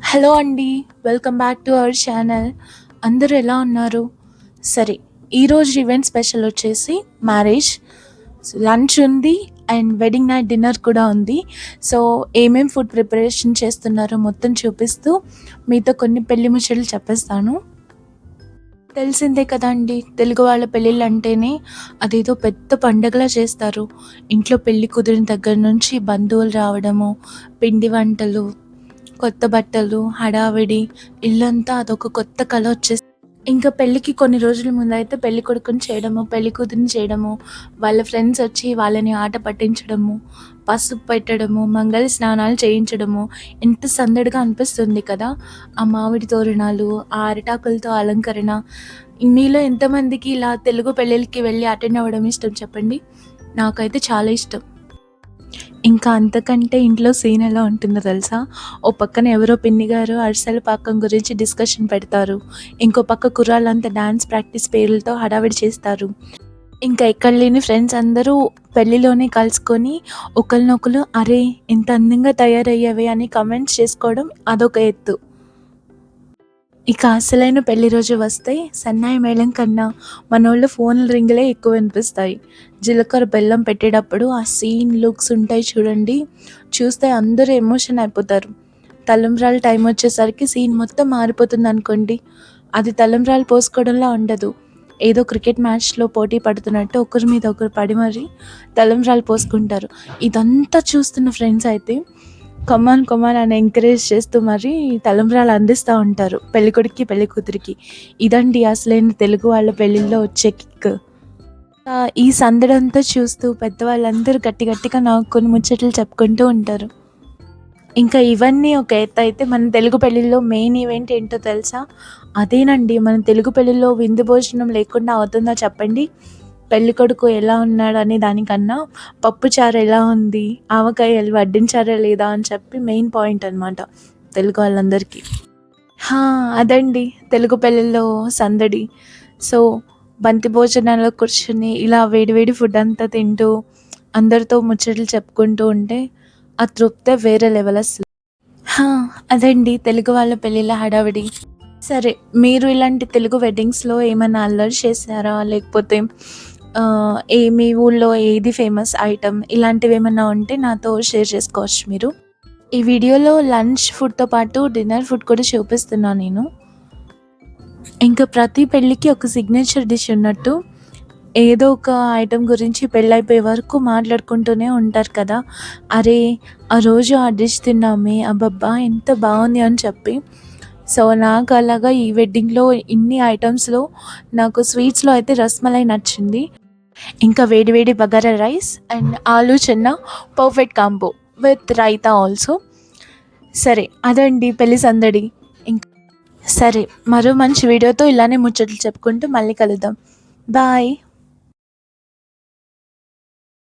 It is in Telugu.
హలో అండి. Welcome back to our channel. అందరూ ఎలా ఉన్నారు? సరే, ఈరోజు ఈవెంట్ స్పెషల్ వచ్చేసి మ్యారేజ్. లంచ్ ఉంది అండ్ వెడ్డింగ్ నైట్ డిన్నర్ కూడా ఉంది. సో, ఏమేం ఫుడ్ ప్రిపరేషన్ చేస్తున్నారో మొత్తం చూపిస్తూ మీతో కొన్ని పెళ్లి ముచ్చట్లు చెప్పేస్తాను. తెలిసిందే కదండీ! తెలుగు వాళ్ళ పెళ్ళిళ్ళంటేనే అదేదో పెద్ద పండగలా చేస్తారు. ఇంట్లో పెళ్లి కుదిరిన దగ్గర నుంచి బంధువులు రావడము, పిండి వంటలు, కొత్త బట్టలు, హడావిడి, ఇల్లంతా అదొక కొత్త కళ వచ్చేసి ఇంకా పెళ్ళికి కొన్ని రోజుల ముందయితే పెళ్ళికొడుకుని చేయడము, పెళ్ళికూతురిని చేయడము, వాళ్ళ ఫ్రెండ్స్ వచ్చి వాళ్ళని ఆట పట్టించడము, పసుపు పెట్టడము, మంగళ స్నానాలు చేయించడము, ఎంత సందడిగా అనిపిస్తుంది కదా! ఆ మామిడి తోరణాలు, ఆ అరిటాకులతో అలంకరణ. మీలో ఎంతమందికి ఇలా తెలుగు పెళ్ళిళ్ళకి వెళ్ళి అటెండ్ అవ్వడం ఇష్టం చెప్పండి? నాకైతే చాలా ఇష్టం. ఇంకా అంతకంటే ఇంట్లో సీన్ ఎలా ఉంటుందో తెలుసా? ఓ పక్కన ఎవరో పిన్ని గారు అరిసెల పాకం గురించి డిస్కషన్ పెడతారు. ఇంకో పక్క కుర్రాళ్ళంతా డాన్స్ ప్రాక్టీస్ పేర్లతో హడావిడి చేస్తారు. ఇంకా ఎక్కడ లేని ఫ్రెండ్స్ అందరూ పెళ్ళిలోనే కలుసుకొని ఒకళ్ళనొకళ్ళు "అరే! ఇంత అందంగా తయారయ్యావే" అని కామెంట్స్ చేసుకోవడం అదొక ఎత్తు. ఇక అసలైన పెళ్లి రోజు వస్తే సన్నాయి మేళం కన్నా మనోళ్ళ ఫోన్ల రింగులే ఎక్కువ వినిపిస్తాయి. జీలకర్ర బెల్లం పెట్టేటప్పుడు ఆ సీన్ లుక్స్ ఉంటాయి చూడండి, చూస్తే అందరూ ఎమోషన్ అయిపోతారు. తలంబ్రాలు టైం వచ్చేసరికి సీన్ మొత్తం మారిపోతుంది అనుకోండి. అది తలంబ్రాలు పోసుకోవడంలా ఉండదు. ఏదో క్రికెట్ మ్యాచ్లో పోటీ పడుతున్నట్టు ఒకరి మీద ఒకరు పడి మరి తలంబ్రాలు పోసుకుంటారు. ఇదంతా చూస్తున్న ఫ్రెండ్స్ అయితే కమాన్ కమాన్ అని ఎంకరేజ్ చేస్తూ మరి తలంబ్రాలు అందిస్తూ ఉంటారు పెళ్ళికొడుక్కి పెళ్ళికూతురికి. ఇదండి అసలైన తెలుగు వాళ్ళ పెళ్ళిళ్ళలో వచ్చే కిక్. ఈ సందడంతా చూస్తూ పెద్దవాళ్ళందరూ గట్టి గట్టిగా నవ్వుకొని ముచ్చట్లు చెప్పుకుంటూ ఉంటారు. ఇంకా ఇవన్నీ ఒక ఎత్తు అయితే మన తెలుగు పెళ్ళిళ్ళలో మెయిన్ ఈవెంట్ ఏంటో తెలుసా? అదేనండి, మన తెలుగు పెళ్ళిళ్ళలో విందు భోజనం లేకుండా అవుతుందా చెప్పండి? పెళ్ళికొడుకు ఎలా ఉన్నాడు అనే దానికన్నా పప్పుచారు ఎలా ఉంది, ఆవకాయలు వడ్డించారా లేదా అని చెప్పి మెయిన్ పాయింట్ అనమాట తెలుగు వాళ్ళందరికీ. అదండి తెలుగు పెళ్ళిళ్ళలో సందడి. సో, బంతి భోజనాల్లో కూర్చొని ఇలా వేడి వేడి ఫుడ్ అంతా తింటూ అందరితో ముచ్చట్లు చెప్పుకుంటూ ఉంటే ఆ తృప్తే వేరే లెవెల్ అసలు. అదండి తెలుగు వాళ్ళ పెళ్ళిళ్ళ హడావిడి. సరే, మీరు ఇలాంటి తెలుగు వెడ్డింగ్స్‌లో ఏమన్నా అల్లరి చేశారా? లేకపోతే మీ ఊళ్ళో ఏది ఫేమస్ ఐటెమ్ ఇలాంటివేమన్నా ఉంటే నాతో షేర్ చేసుకోవచ్చు మీరు. ఈ వీడియోలో లంచ్ ఫుడ్‌తో పాటు డిన్నర్ ఫుడ్ కూడా చూపిస్తున్నాను నేను. ఇంకా ప్రతి పెళ్ళికి ఒక సిగ్నేచర్ డిష్ ఉన్నట్టు ఏదో ఒక ఐటెం గురించి పెళ్ళైపోయే వరకు మాట్లాడుకుంటూనే ఉంటారు కదా! అరే! ఆ రోజు ఆ డిష్ తిన్నామే, అబ్బబ్బా! ఎంత బావుంది అని చెప్పి. సో, నాకు అలాగా ఈ వెడ్డింగ్‌లో ఇన్ని ఐటెమ్స్‌లో నాకు స్వీట్స్‌లో అయితే రసమలై నచ్చింది. ఇంకా వేడి వేడి బగారా రైస్ అండ్ ఆలు Chenna perfect combo with raita also. సరే, అదండి పెళ్లి సందడి. ఇంక్ సరే, మరో మంచి వీడియోతో ఇలానే ముచ్చట్లు చెప్పుకుంటూ మళ్ళీ కలుద్దాం. బాయ్.